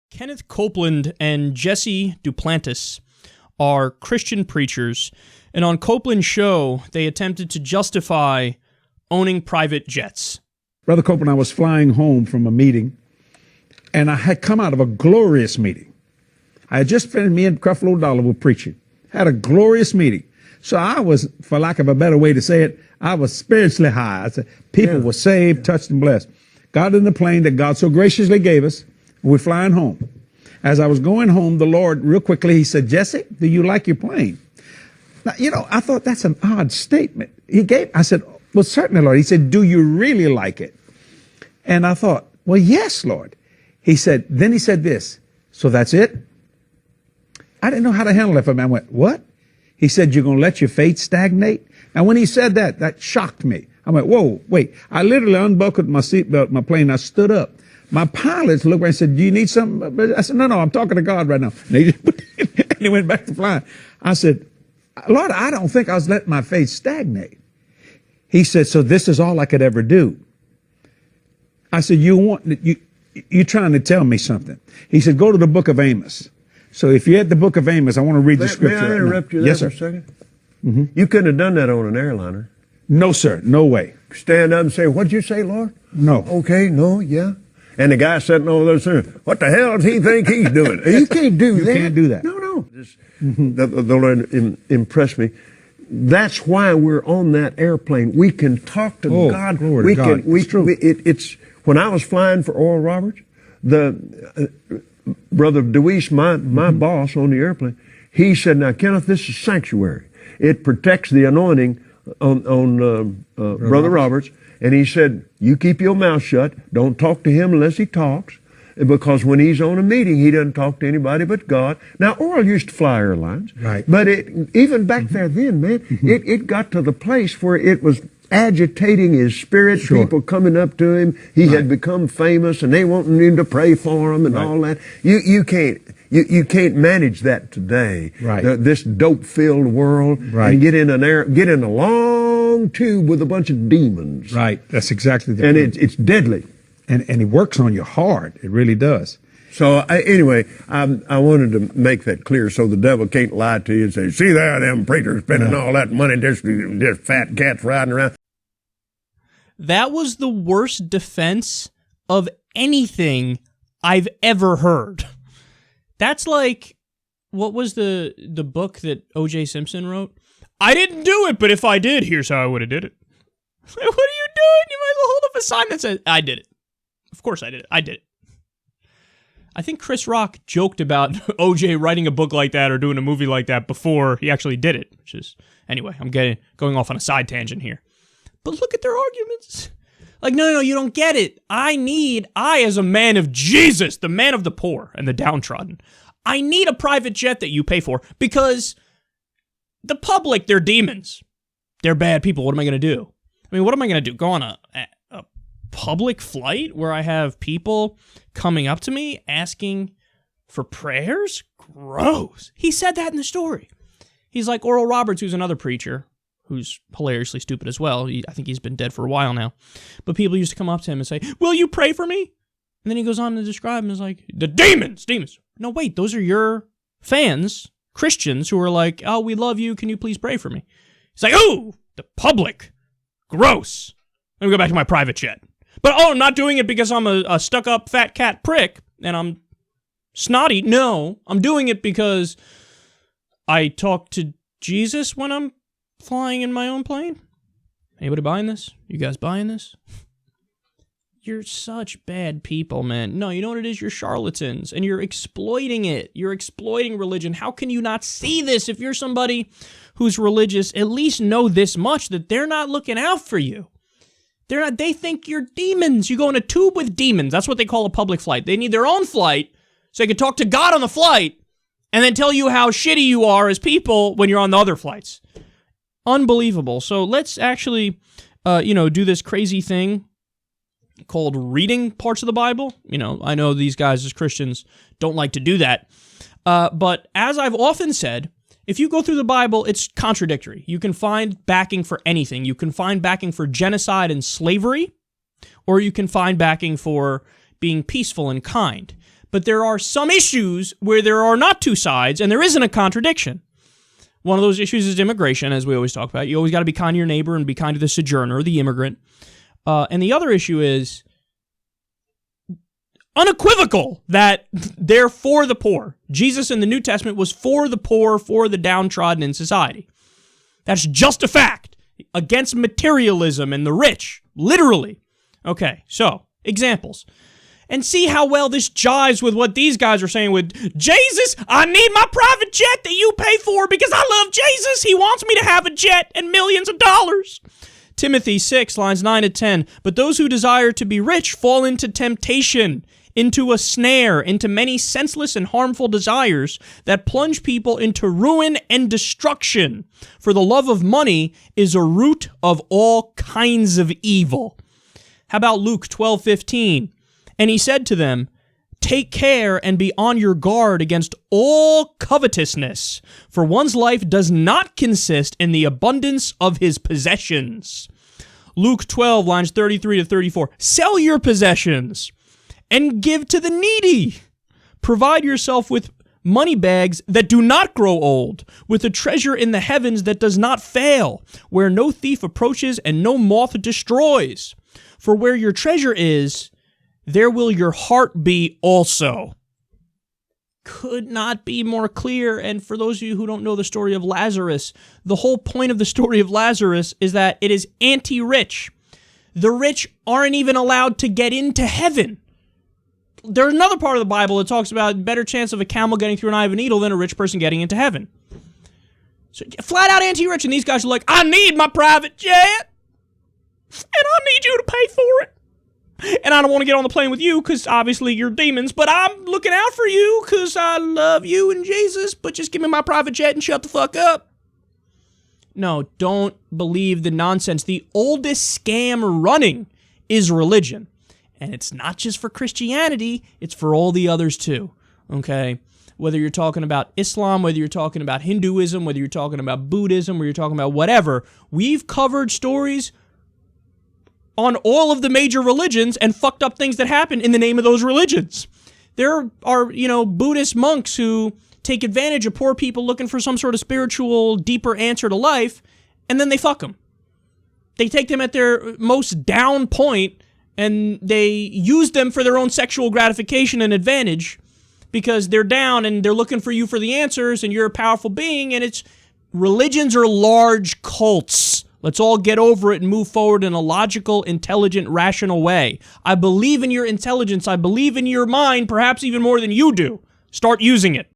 Kenneth Copeland and Jesse Duplantis are Christian preachers, and on Copeland's show, they attempted to justify owning private jets. Brother Copeland, I was flying home from a meeting, and I had come out of a glorious meeting. I had just finished, me and Creflo Dollar were preaching. Had a glorious meeting. So I was, for lack of a better way to say it, I was spiritually high. I said, people were saved, touched, and blessed. Got in the plane that God so graciously gave us. We're flying home. As I was going home, the Lord, real quickly, he said, Jesse, do you like your plane? Now, I thought that's an odd statement. I said, well, certainly, Lord. He said, do you really like it? And I thought, well, yes, Lord. Then he said this, so that's it? I didn't know how to handle it for a man. I went, what? He said, you're going to let your faith stagnate? And when he said that, that shocked me. I went, whoa, wait. I literally unbuckled my seatbelt, my plane. I stood up. My pilots looked at me and said, do you need something? I said, no, I'm talking to God right now. And he went back to flying. I said, Lord, I don't think I was letting my faith stagnate. He said, so this is all I could ever do. I said, you're trying to tell me something. He said, go to the book of Amos. So if you're at the book of Amos, I want to read the scripture. May I interrupt you there for a second? Mm-hmm. You couldn't have done that on an airliner. No, sir. No way. Stand up and say, what'd you say, Lord? No. Okay, no, yeah. And the guy sitting over there saying, what the hell does he think he's doing? You can't do that. You can't do that. No. The Lord impressed me. That's why we're on that airplane. We can talk to God. Glory to God. It's true. It's when I was flying for Oral Roberts, the Brother DeWeese, my boss on the airplane, he said, now, Kenneth, this is sanctuary. It protects the anointing on Brother Roberts. And he said, you keep your mouth shut. Don't talk to him unless he talks. Because when he's on a meeting, he doesn't talk to anybody but God. Now, Oral used to fly airlines. Right. But even back there then, man, it got to the place where it was agitating his spirit. Sure. People coming up to him. He had become famous, and they wanting him to pray for him and all that. You can't manage that today. Right. This dope-filled world. Right. And get in a long tube with a bunch of demons. Right. That's exactly the And point. it's deadly. And it works on you hard. It really does. So anyway, I wanted to make that clear so the devil can't lie to you and say, see there, them preachers spending all that money, just fat cats riding around. That was the worst defense of anything I've ever heard. That's like, what was the book that O.J. Simpson wrote? I didn't do it, but if I did, here's how I would have did it. What are you doing? You might as well hold up a sign that says, I did it. Of course I did it. I did it. I think Chris Rock joked about O.J. writing a book like that or doing a movie like that before he actually did it, which is, anyway, I'm going off on a side tangent here. But look at their arguments. Like, no, you don't get it. I as a man of Jesus, the man of the poor and the downtrodden, I need a private jet that you pay for because the public, they're demons. They're bad people. What am I going to do? I mean, what am I going to do? Go on a public flight where I have people coming up to me asking for prayers? Gross. He said that in the story. He's like Oral Roberts, who's another preacher, who's hilariously stupid as well. I think he's been dead for a while now. But people used to come up to him and say, will you pray for me? And then he goes on to describe him as like, the demons. No, wait, those are your fans, Christians, who are like, oh, we love you. Can you please pray for me? He's like, oh, the public. Gross. Let me go back to my private jet. But, I'm not doing it because I'm a stuck-up fat cat prick and I'm snotty. No, I'm doing it because I talk to Jesus when I'm flying in my own plane. Anybody buying this? You guys buying this? You're such bad people, man. No, you know what it is? You're charlatans, and you're exploiting it. You're exploiting religion. How can you not see this if you're somebody who's religious? At least know this much, that they're not looking out for you. They think you're demons. You go in a tube with demons. That's what they call a public flight. They need their own flight so they can talk to God on the flight and then tell you how shitty you are as people when you're on the other flights. Unbelievable. So let's actually, do this crazy thing called reading parts of the Bible. I know these guys as Christians don't like to do that. But as I've often said, if you go through the Bible, it's contradictory. You can find backing for anything. You can find backing for genocide and slavery, or you can find backing for being peaceful and kind. But there are some issues where there are not two sides, and there isn't a contradiction. One of those issues is immigration, as we always talk about. You always got to be kind to your neighbor and be kind to the sojourner, the immigrant. And the other issue is unequivocal that they're for the poor. Jesus in the New Testament was for the poor, for the downtrodden in society. That's just a fact. Against materialism and the rich, literally. Okay, so, examples. And see how well this jives with what these guys are saying with, Jesus, I need my private jet that you pay for because I love Jesus. He wants me to have a jet and millions of dollars. Timothy 6, lines 9 to 10. But those who desire to be rich fall into temptation, into a snare, into many senseless and harmful desires that plunge people into ruin and destruction. For the love of money is a root of all kinds of evil. How about Luke 12:15? And he said to them, take care and be on your guard against all covetousness, for one's life does not consist in the abundance of his possessions. Luke 12, lines 33 to 34. Sell your possessions and give to the needy. Provide yourself with money bags that do not grow old, with a treasure in the heavens that does not fail, where no thief approaches and no moth destroys. For where your treasure is, there will your heart be also. Could not be more clear. And for those of you who don't know the story of Lazarus, the whole point of the story of Lazarus is that it is anti-rich. The rich aren't even allowed to get into heaven. There's another part of the Bible that talks about better chance of a camel getting through an eye of a needle than a rich person getting into heaven. So flat out anti-rich, and these guys are like, I need my private jet, and I need you to pay for it. And I don't want to get on the plane with you because obviously you're demons, but I'm looking out for you because I love you and Jesus, but just give me my private jet and shut the fuck up. No, don't believe the nonsense. The oldest scam running is religion. And it's not just for Christianity, it's for all the others too, okay? Whether you're talking about Islam, whether you're talking about Hinduism, whether you're talking about Buddhism, whether you're talking about whatever, we've covered stories on all of the major religions and fucked up things that happen in the name of those religions. There are, Buddhist monks who take advantage of poor people looking for some sort of spiritual, deeper answer to life, and then they fuck them. They take them at their most down point, and they use them for their own sexual gratification and advantage because they're down and they're looking for you for the answers, and you're a powerful being, and religions are large cults. Let's all get over it and move forward in a logical, intelligent, rational way. I believe in your intelligence. I believe in your mind, perhaps even more than you do. Start using it.